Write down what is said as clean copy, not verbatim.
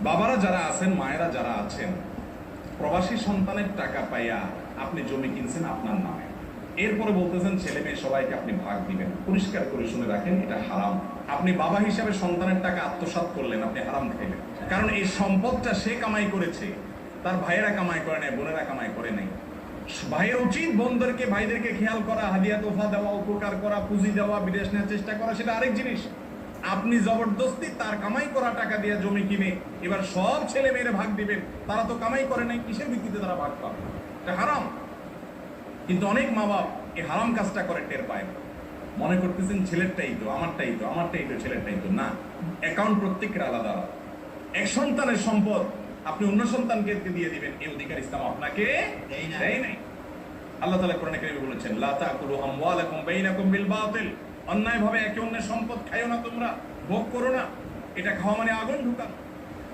বাবারা যারা আছেন, মায়েরা যারা আছেন, প্রবাসী সন্তানের টাকা পাইয়া আপনি জমি কিনছেন আপনার নামে, এরপরে বলতেছেন ছেলে মেয়ে সবাইকে আপনি ভাগ দিবেন। পরিষ্কার করে শুনে রাখেন, এটা হারাম। আপনি বাবা হিসাবে সন্তানের টাকা আত্মসাৎ করলেন, আপনি হারাম খাইলেন। কারণ এই সম্পদটা সে কামাই করেছে, তার ভাইয়েরা কামাই করে নাই, বোনেরা কামাই করে নাই। ভাইয়ের উচিত বোনদেরকে, ভাইদেরকে খেয়াল করা, হাদিয়া তোফা দেওয়া, উপকার করা, পুঁজি দেওয়া, বিদেশ নেওয়ার চেষ্টা করা, সেটা আরেক জিনিস। আপনি জবরদস্তি তার কামাই করা টাকা দিয়ে জমি কিনে এবার সব ছেলে মেয়েরা ভাগ দিবেন। তারা তো কামাই করে নাই, কিসের ভিত্তিতে তারা ভাগ পাবে? এটা হারাম। কিন্তু অনেক মা বাপ এই হারাম কাজটা করে টের পায় না, মনে করতেছেন ছেলেরটাই তো, আমারটাই তো, আমারটাই তো, ছেলেরটাই তো। না, অ্যাকাউন্ট প্রত্যেকের আলাদা আলাদা। এক সন্তানের সম্পদ আপনি অন্য সন্তানকে দিয়ে দিবেন, এই অধিকার ইসলাম আপনাকে দেয় নাই। আল্লাহ তাআলা কোরআনে কারীমে বলেছেন, লা তাকুলু আমওয়ালাকুম বাইনাকুম বিল বাতিল, অন্যায়ভাবে একে অন্যের সম্পদ খাইও না, তোমরা ভোগ করো না। এটা খাওয়া মানে আগুন ঢুকানো।